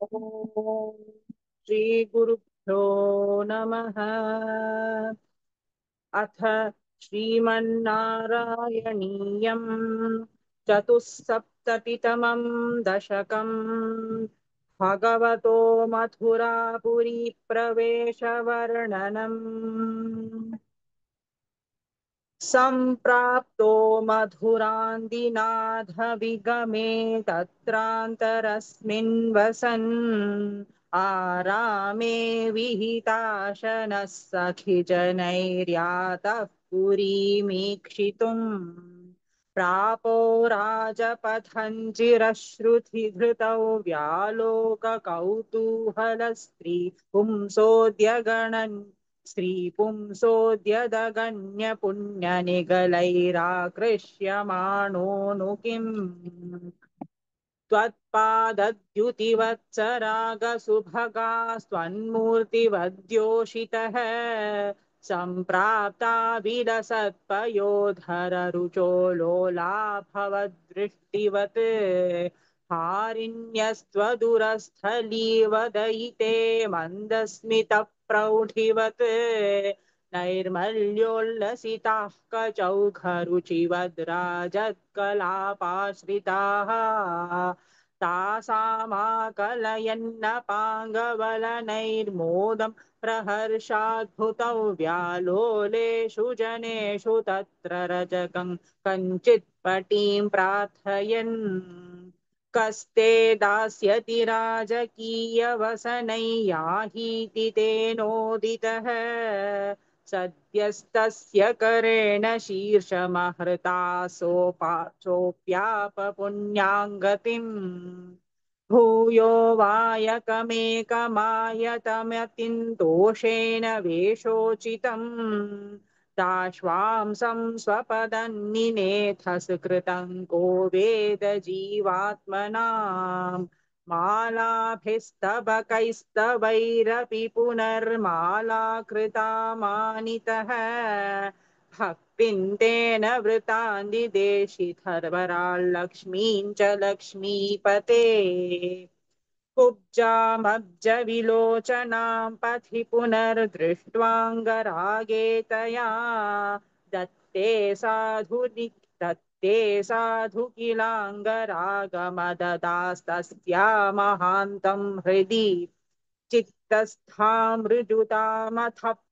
ॐ श्रीगुरुभ्यो नमः। अथ श्रीमन्नारायणीयं चतुस्सप्ततितमं दशकम् भगवतो मथुरापुरी प्रवेशवर्णनम्। सम्प्राप्तो मधुरान्दिनाथविगमे तत्रान्तरस्मिन् वसन् आरामे विहिताशनः सखिजनैर्यातः पुरीमीक्षितुम् प्रापो राजपथं चिरश्रुतिधृतौ व्यालोककौतूहलस्त्री पुंसोऽद्यगणन् श्रीपुंसोऽद्यदगण्यपुण्यनिगलैराकृष्यमाणो नु किम् त्वत्पादद्युतिवत्सरागसुभगास्त्वन्मूर्तिवद्योषितः सम्प्राप्ता विलसत्पयोधररुचो लोलाभवदृष्टिवत् हारिण्यस्त्वदुरस्थलीवदयिते मन्दस्मितप्रौढिवत् नैर्मल्योल्लसिताः कचौघरुचिवद्राजत्कलापाश्रिताः तासामाकलयन्नपाङ्गवलनैर्मोदं प्रहर्षाद्भुतौ व्यालोलेषु जनेषु तत्र रजकं कञ्चित्पटीं प्रार्थयन् कस्ते दास्यति राजकीयवसनै याहीति तेनोदितः सद्यस्तस्य करेण शीर्षमहृता सोऽप्यापपुण्याङ्गतिम् भूयो वायकमेकमायतमतिन्दोषेण वेषोचितम् दाश्वांसं स्वपदन्निनेथ सुकृतं को वेद जीवात्मनाम् मालाभिस्तबकैस्तवैरपि पुनर्मालाकृता मानितः भक्तिं तेन वृतान्दिदेशिथर्वराल्लक्ष्मीं च लक्ष्मीपते कुब्जामब्जविलोचनां पथि पुनर्दृष्ट्वाङ्गरागे तया दत्ते दत्ते साधु किलाङ्गरागमददास्तस्या महान्तं हृदि चित्तस्थामृजुतामथ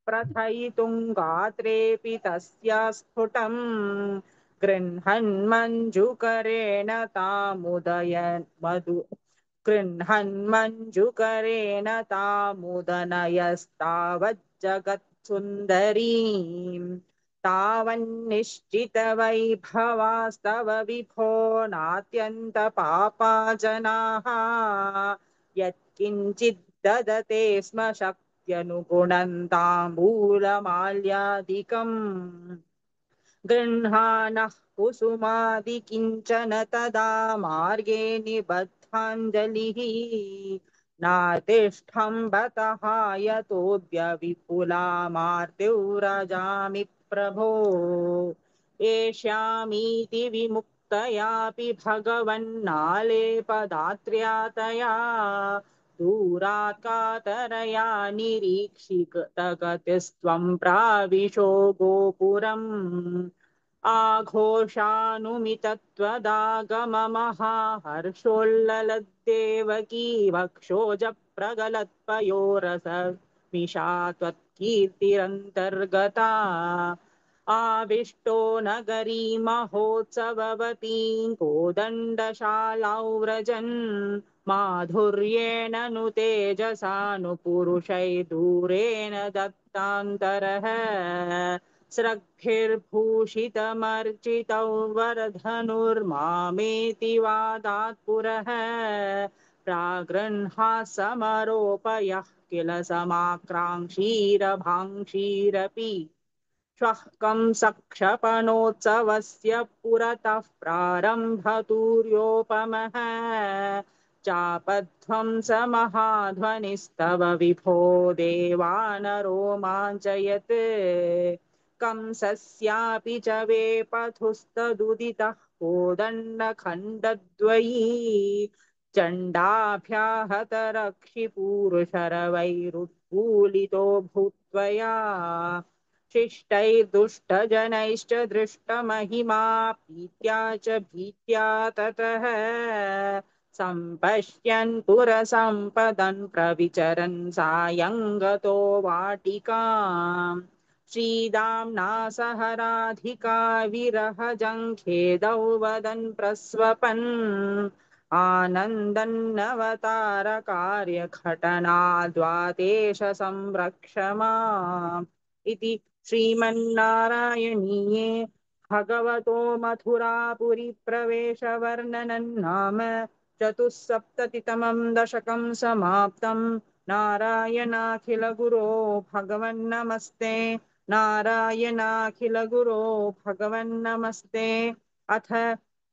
प्रथयितुं गात्रेऽपि तस्या स्फुटम् गृह्णन्मञ्जुकरेण तामुदयन् गृह्णन्मञ्जुकरेण तामुदनयस्तावज्जगत्सुन्दरीम् तावन्निश्चितवैभवास्तव विभो नात्यन्तपापा जनाः यत्किञ्चिद्ददते स्म शक्त्यनुगुणं ताम्बूलमाल्यादिकम् गृह्णानः कुसुमादिकिञ्चन तदा मार्गे निबद्धाञ्जलिः नातिष्ठम्बतः यतोऽद्य विपुलामार्तिव्रजामि प्रभो एष्यामीति विमुक्तयापि भगवन्नालेपदात्र्यातया दूरात् कातरया निरीक्षितगतिस्त्वं प्राविशो गोपुरम् आघोषानुमितत्वदागममहाहर्षोल्ललद्देवकी वक्षोजप्रगलत्पयोरसमिषा त्वत्कीर्तिरन्तर्गता आविष्टो नगरी महोत्सववतीं कोदण्डशालां व्रजन् माधुर्येण नु तेजसानुपुरुषैर्दूरेण दत्तान्तरः स्रग्भिर्भूषितमर्चितौ वरधनुर्मामेति वादात् पुरः प्रागृह्णाः समरोपयः किल समाक्राङ्क्षीरभाङ्क्षीरपि श्वः कंसक्षपणोत्सवस्य पुरतः प्रारम्भतूर्योपमः चापध्वंसमहाध्वनिस्तव विभो देवानरोमाञ्चयत् कंसस्यापि च वेपथुस्तदुदितः कोदण्डखण्डद्वयी चण्डाभ्याहतरक्षिपूरुषरवैरुत्फूलितो भूत्वया शिष्टैर्दुष्टजनैश्च दृष्टमहिमा प्रीत्या च भीत्या ततः सम्पश्यन् पुरसम्पदन् प्रविचरन् सायं गतो वाटिकाम् श्रीदाम्ना सह राधिका विरहजङ्खेदौ वदन् प्रस्वपन् आनन्दन्नवतारकार्यघटनाद्वादेश संरक्ष माम् इति श्रीमन्नारायणीये भगवतो मथुरापुरी प्रवेशवर्णनं नाम चतुस्सप्ततितमं दशकं समाप्तम्। नारायणाखिलगुरो भगवन्नमस्ते। नारायणाखिलगुरो भगवन्नमस्ते। अथ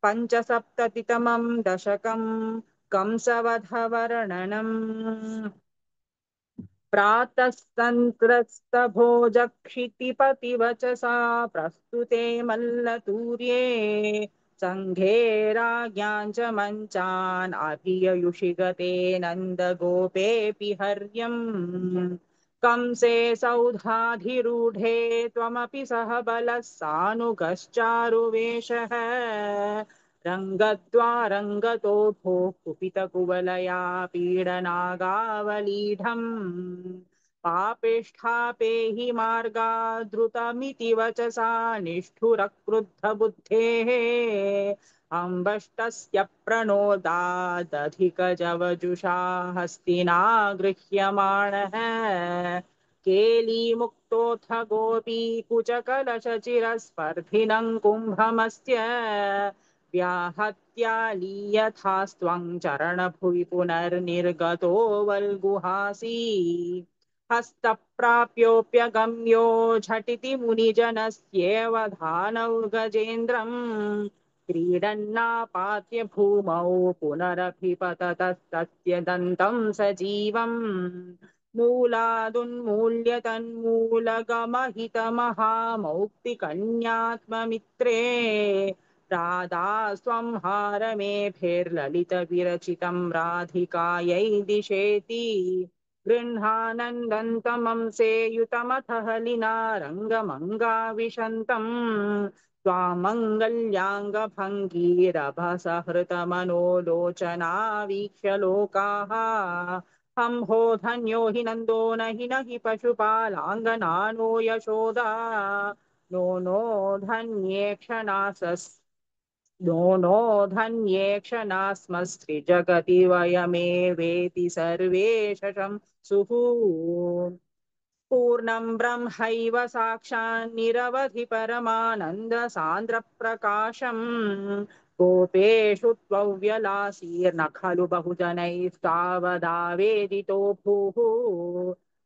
पञ्चसप्ततितमं दशकं कंसवधवर्णनम्। प्रातः सन्त्रस्तभोजक्षितिपतिवचसा प्रस्तुते मल्लतूर्ये सङ्घे राज्ञां च मञ्चान् अभिययुषि गते नन्दगोपेऽपि हर्यम् कंसे सौधाधिरूढे त्वमपि सह बलः सानुगश्चारुवेशः रङ्गद्वारङ्गतो भोः कुपितकुवलया पीडनागावलीढम् पापेष्ठापेहि मार्गाद्रुतमिति वचसा निष्ठुरक्रुद्धबुद्धेः अम्बष्टस्य प्रणोदादधिकजवजुषा हस्तिना गृह्यमाणः केलीमुक्तोऽथ गोपी कुचकलशचिरस्पर्धिनं कुम्भमस्य व्याहत्यालीयथास्त्वं चरणभुवि पुनर्निर्गतो वल्गुहासी हस्तप्राप्योऽप्यगम्यो झटिति मुनिजनस्येव धानौ गजेन्द्रम् क्रीडन्नापात्य भूमौ पुनरभिपततस्तस्य दन्तं सजीवम् मूलादुन्मूल्य तन्मूलगमहितमहामौक्तिकन्यात्ममित्रे राधास्त्वं हारमेभिर्ललितविरचितं राधिकायै दिशेति गृह्णानन्दन्तमं सेयुतमथ हलिना रङ्गमङ्गाविशन्तम् त्वामङ्गल्याङ्गभङ्गीरभसहृतमनोलोचना वीक्ष्य लोकाः हंहो धन्यो हि नन्दो न हि पशुपालाङ्गनानो यशोदा नो नो धन्येक्षणासस् नो नो धन्येक्षणास्मस्त्रिजगति वयमेवेति सर्वे शशंसुः पूर्णं ब्रह्मैव साक्षान्निरवधि परमानन्द सान्द्रप्रकाशम् गोपेषु त्वव्यलासीर्न खलु बहुजनैस्तावदावेदितो भूः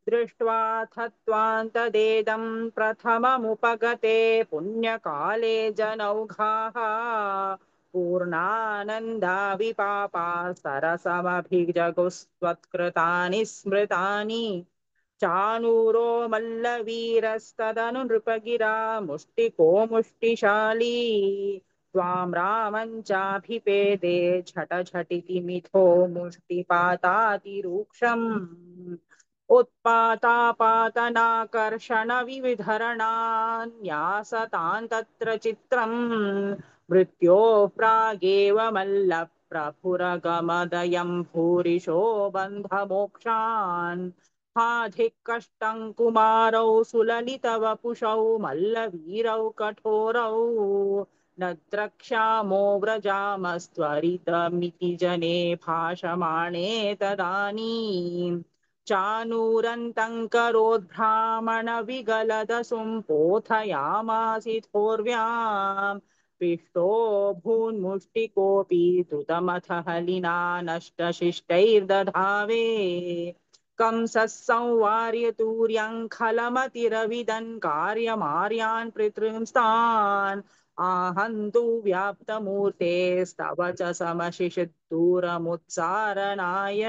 दृष्ट्वा त्वान्तदेदं प्रथममुपगते पुण्यकाले जनौघाः पूर्णानन्दा विपापा सरसमभिजगुस्त्वत्कृतानि स्मृतानि चाणूरो मल्लवीरस्तदनु नृपगिरा मुष्टिको मुष्टिशाली त्वां रामं चाभिपेदे झटझटिति मिथो मुष्टिपातातिरूक्षम् उत्पातापातनाकर्षणविविधरणान्यासतां तत्र चित्रम् मृत्योः प्रागेव मल्लप्रभुरगमदयं भूरिशो बन्धमोक्षान् हाधिकष्टं कुमारौ सुललितवपुषौ मल्लवीरौ कठोरौ न द्रक्ष्यामो व्रजामस्त्वरितमिति जने भाषमाणे तदानीम् चानूरन्तं करोद्भ्रामणविगलदसुं पोथयामासिथोर्व्याम् पिष्टो भून्मुष्टिकोऽपि द्रुतमथ हलिना नष्टशिष्टैर्दधावे कंसः संवार्य तूर्यङ्खलमतिरविदन् कार्यमार्यान् पितृंस्तान् आहन्तु व्याप्तमूर्तेस्तव च समशिशिदूरमुत्सारणाय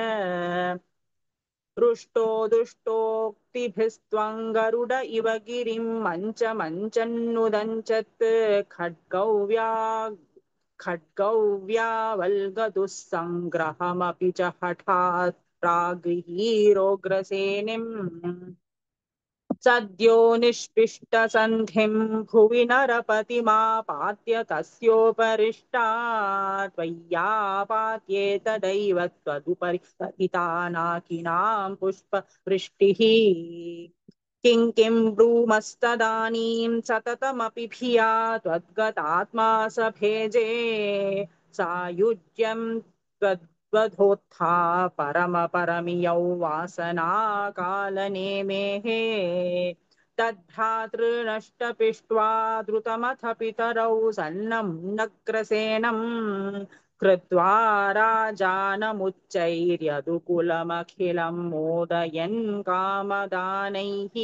हृष्टो दुष्टोक्तिभिस्त्वं गरुड इव गिरिं मञ्च मञ्चन्नुदञ्चत् खड्गव्यावल्गदुःसङ्ग्रहमपि च हठात् प्रागृहीरोग्रसेनिम् सद्यो निष्पिष्टसन्धिं भुवि नरपतिमापात्य तस्योपरिष्टात् त्वय्यापात्येतदैव त्वदुपरि पतितानाकिनां पुष्पवृष्टिः किं ब्रूमस्तदानीं सततमपि भिया त्वद्गतात्मा स भेजे सायुज्यं त्वद्वधोत्था परमपरमियौ वासनाकालनेमेः तद्भ्रातृनष्टपिष्ट्वा द्रुतमथ पितरौ सन्नं नग्रसेनम् कृत्वा राजानमुच्चैर्यदुकुलमखिलं मोदयन् कामदानैः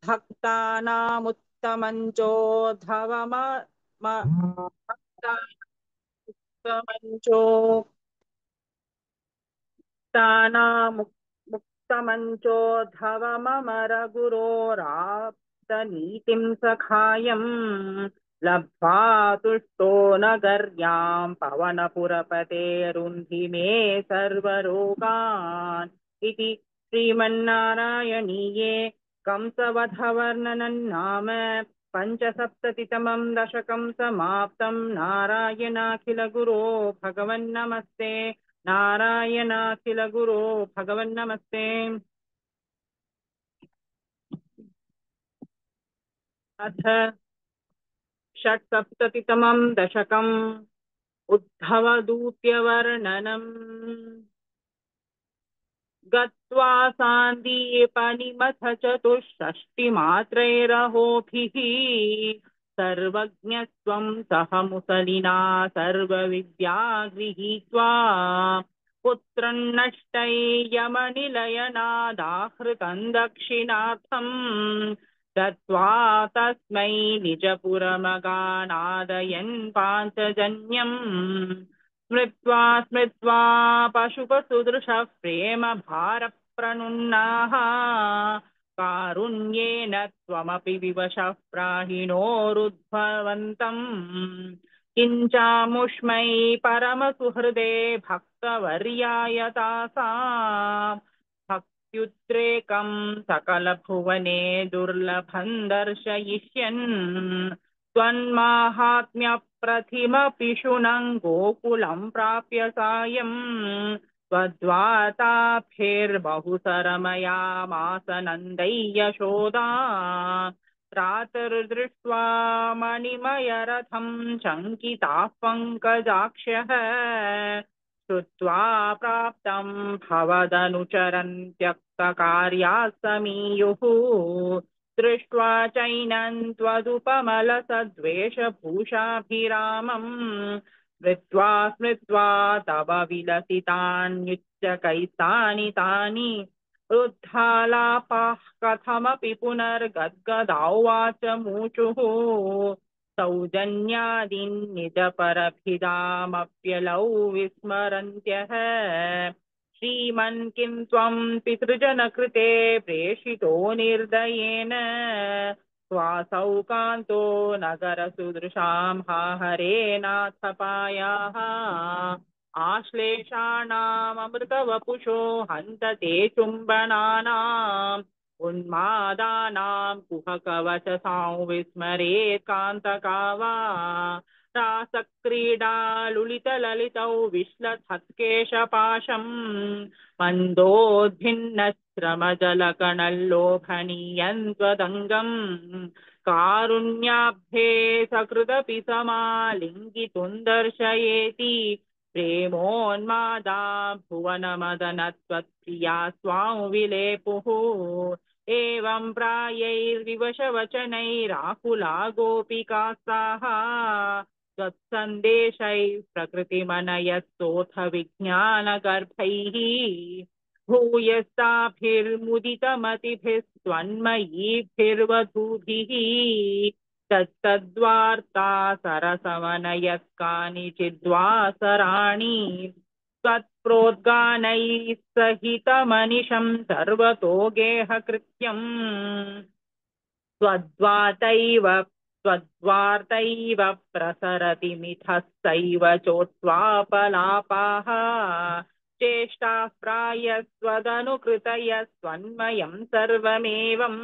भक्तानामुत्तमञ्चोद्धवममरगुरोराप्तनीतिं सखायम् लब्ध्वा तुष्टो नगर्यां पवनपुरपतेरुन्धि मे सर्वरोगान् इति श्रीमन्नारायणीये कंसवधवर्णनं नाम पञ्चसप्ततितमं दशकं समाप्तं। नारायणाखिलगुरो भगवन्नमस्ते। नारायणाखिल गुरो भगवन्नमस्ते। अथ षट्सप्ततितमं दशकम् उद्धवदूत्यवर्णनम्। गत्वा सान्दीपनिमथ चतुष्षष्टिमात्रैरहोभिः सर्वज्ञस्त्वं सह मुसलिना सर्वविद्या गृहीत्वा पुत्रं नष्टैयमनिलयनादाहृतं दक्षिणार्थम् दत्त्वा तस्मै निजपुरमगानादयन् पाञ्चजन्यम् स्मृत्वा स्मृत्वा पशुपसुदृशः प्रेम भारप्रणुन्नाः कारुण्येन त्वमपि विवशः प्राहिणोरुद्भवन्तम् किञ्चामुष्मै परमसुहृदे भक्तवर्याय तासाम् भक्त्युद्रेकं सकलभुवने दुर्लभं दर्शयिष्यन् त्वन्माहात्म्यप्रथिमपिशुनं गोकुलं प्राप्य सायं त्वद्वाताभिर्बहुसरमयामास नन्दै यशोदा प्रातर्दृष्ट्वा मणिमयरथं शङ्किताः पङ्कजाक्ष्यः श्रुत्वा प्राप्तं भवदनुचरन् त्यक्तकार्याः समीयुः दृष्ट्वा चैनं त्वदुपमलसद्वेषभूषाभिरामम् स्मृत्वा स्मृत्वा तव विलसितान्युच्चकैस्तानि तानि रुद्धालापाः कथमपि पुनर्गद्गदावाच मूचुः सौजन्यादीन् निजपरभिदामप्यलौ विस्मरन्त्यः श्रीमन् किं त्वं पितृजनकृते प्रेषितो निर्दयेन स्वासौ कान्तो नगरसुदृशां हाहरेनाथपायाः आश्लेषाणाममृतवपुषो हन्त ते चुम्बनानाम् उन्मादानां कुहकवचसां विस्मरेत् कान्तकावा रासक्रीडा लुलितललितौ विश्लथत्केशपाशम् मन्दोद्भिन्नश्रमजलकणल्लोभनीयं त्वदङ्गम् कारुण्याब्धे सकृदपि समालिङ्गितुं दर्शयेति प्रेमोन्मादा भुवनमदनत्वत्प्रिया स्वां विलेपुः एवं प्रायैर्विवशवचनैराकुला गोपिकास्ताः त्वत्सन्देशैः प्रकृतिमनयत्सोऽथ विज्ञानगर्भैः भूयस्ताभिर्मुदितमतिभिस्त्वन्मयीभिर्वधूभिः तत्तद्वार्ता सरसमनयत् कानिचिद्वासराणि त्वत्प्रोद्गानैः सहितमनिशं सर्वतो गेहकृत्यम् त्वद्वातैव त्वद्वार्तैव प्रसरति मिथस्सैव चोत्स्वापलापाः चेष्टाः प्रायस्त्वदनुकृतय स्वन्मयं सर्वमेवं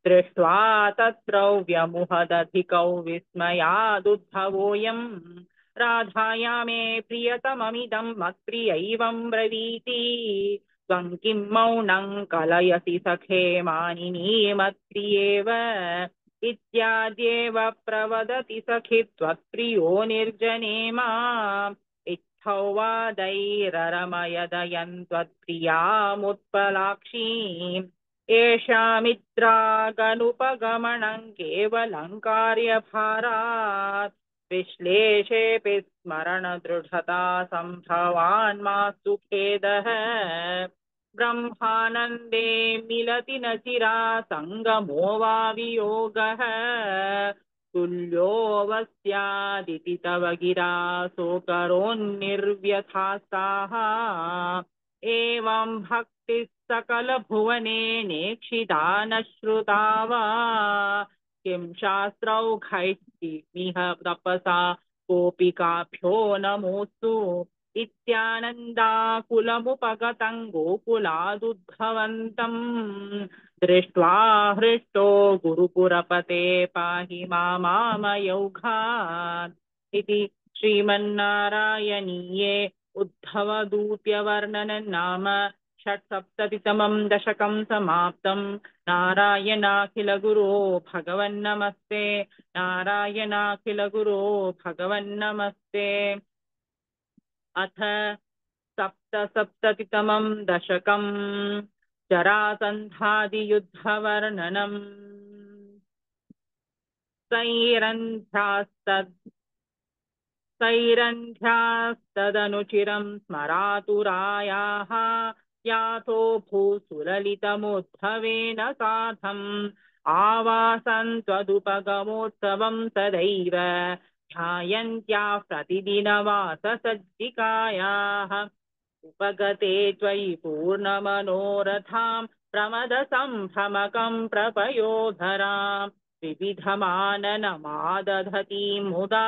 दृष्ट्वा तत्रौ व्यमुहदधिकौ विस्मयादुद्भवोऽयम् राधाया मे प्रियतममिदं मत्प्रियैवं ब्रवीति त्वं किं मौनं कलयसि सखे मानिनी मत्प्रियेव इत्याद्येव प्रवदति सखि त्वत्प्रियो निर्जने माम् इत्थौ वादैररमयदयन् त्वत्प्रियामुत्पलाक्षीम् एषामित्रागनुपगमनं केवलं कार्यभारात् विश्लेषेऽपि स्मरणदृढता सम्भवान् मास्तु खेदः ब्रह्मानन्दे मिलति न चिरा सङ्गमो वा वियोगः तुल्योऽवस्यादिति तव गिरा सोकरोन्निर्व्यथास्ताः एवं भक्तिः सकलभुवने नेक्षिता न श्रुता वा किं शास्त्रौघैः तपसा गोपिकाभ्यो नमोऽस्तु इत्यानन्दाकुलमुपगतं गोकुलादुद्भवन्तम् दृष्ट्वा हृष्टो गुरुपुरपते पाहि मामामयौघात् इति श्रीमन्नारायणीये उद्धवदूत्यवर्णनं नाम षट्सप्ततितमं दशकं समाप्तं नारायणाखिलगुरो भगवन्नमस्ते नारायणाखिलगुरो भगवन्नमस्ते अथ सप्तसप्ततितमं दशकं जरासन्धादियुद्धवर्णनम् सैरन्ध्यास्तदनुचिरं स्मरातुरायाः यातो भूसुललितमुद्धवेन साधम् आवासं त्वदुपगमोत्सवं सदैव ध्यायन्त्याः प्रतिदिनवाससज्जिकायाः उपगते त्वयि पूर्णमनोरथां प्रमदसम्भ्रमकं प्रपयोधरां विविधमाननमादधतीं मुदा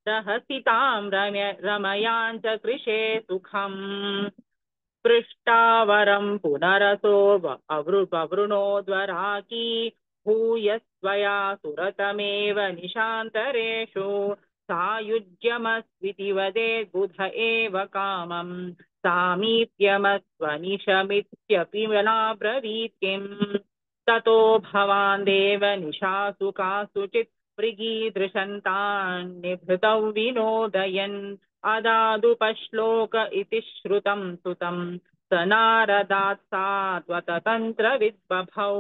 रहसितां रमयाञ्च कृशे सुखम् पृष्टावरं पुनरसो अवृणोद्वराकी भूयस्त्वया सुरतमेव निशान्तरेषु सायुज्यमस्विति वदेद्बुध एव कामम् सामीप्यमस्त्वनिशमित्यपि ब्रवीत् किम् ततो भवान् देव निशासु कासुचित् मृगीदृशन्तान् निभृतौ विनोदयन् अदादुपश्लोक इति श्रुतं सुतं स नारदात् सात्वततन्त्रविद्बभौ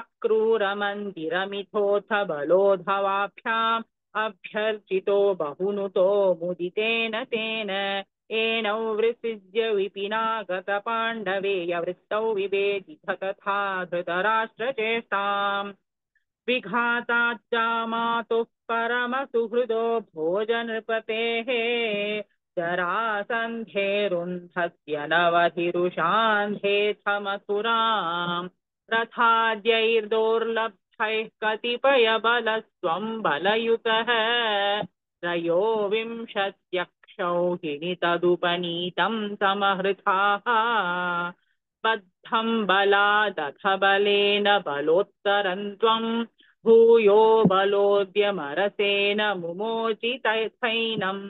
अक्रूरमन्दिरमिथोऽथ बलोधवाभ्याम् अभ्यर्चितो बहुनुतो मुदितेन तेन एनौ वृसिज्य विपिनागत पाण्डवेयवृत्तौ विभेदिथ तथा धृतराष्ट्रचेष्टाम् विघाताच्च मातुः परमसुहृदो भोजनृपतेः जरासन्धेरुन्धस्य नवधिरुषान्धेथमसुराम् रथाद्यैर्दोर्लभैः कतिपयबलस्त्वं बलयुतः त्रयोविंशत्यक्षौहिणि तदुपनीतं समहृताः बद्धं बलादथ बलेन बलोत्तरं त्वं भूयो बलोद्यमरसेन मुमोचितैनं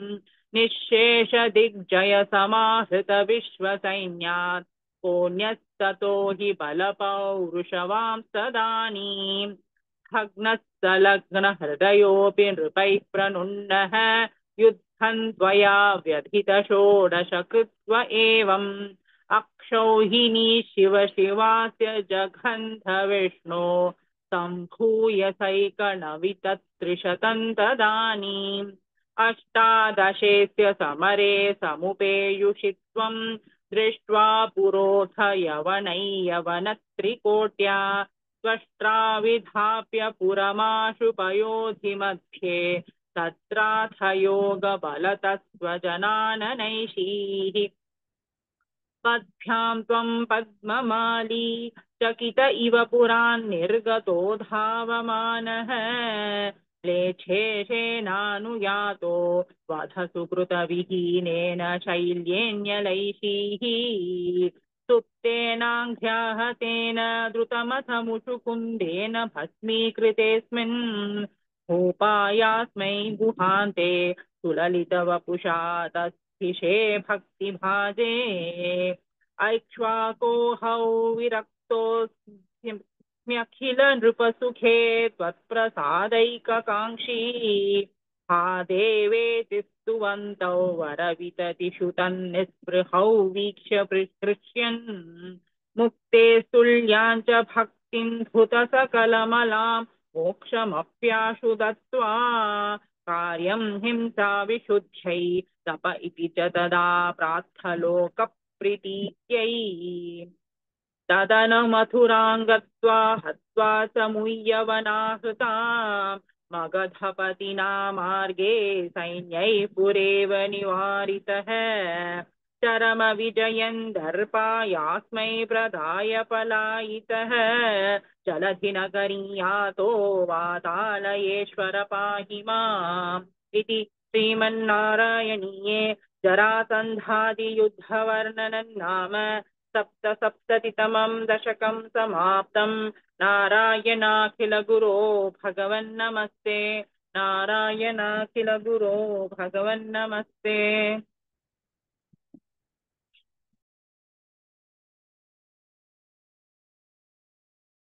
निःशेषदिग्जयसमाहृतविश्वसैन्यात् कोऽन्यस्ततो हि बलपौरुषवां तदानीं भग्नस्तलग्नहृदयोऽपि नृपैः प्रनुन्नः युद्धं त्वया व्यथितषोडश कृत्व एवम् अक्षौहिणी शिव शिवास्य जघन्थ विष्णो सम्भूय सैकणवितत्रिशतं तदानीम् अष्टादशेस्य समरे समुपेयुषि त्वं दृष्ट्वा पुरोथ यवनैयवनत्रिकोट्या त्वष्ट्राविधाप्य पुरमाशुपयोधि मध्ये तत्राथ योगबलतस्त्वजनाननैषीः पद्भ्यां त्वं पद्ममाली चकित इव पुरान् निर्गतो धावमानः म्लेच्छेषेणानुयातो वधसुकृतविहीनेन शैल्येऽन्यलैषीः सुप्तेनाङ्घ्याहतेन द्रुतमथ मुषुकुन्देन भस्मीकृतेऽस्मिन् भूपायास्मै गुहान्ते सुललितवपुषा तस्थिषे भक्तिभाजे ऐक्ष्वाकोहौ विरक्तोऽस्म्यखिल नृपसुखे त्वत्प्रसादैककाङ्क्षी हा देवेति स्तुवन्तौ वरविततिषु तन्निःस्पृहौ वीक्ष्य हृष्यन् मुक्ते तुल्याञ्च भक्तिं धुतसकलमलां मोक्षमप्याशु दत्त्वा कार्यं हिंसा विशुद्ध्यै तप इति च तदा प्रार्थलोकप्रीतियै तदनुमथुरां गत्वा हत्वा च मुय्यवनाहृता मगधपतिना मार्गे सैन्यैः पुरेव निवारितः चरमविजयन् दर्पायास्मै प्रदाय पलायितः जलधिनगरीयातो वातालयेश्वर पाहि माम् इति श्रीमन्नारायणीये जरासन्धादियुद्धवर्णनं नाम सप्तसप्ततितमं दशकं समाप्तम् नारायणाखिलगुरो भगवन्नमस्ते नारायणाखिलगुरो भगवन्नमस्ते।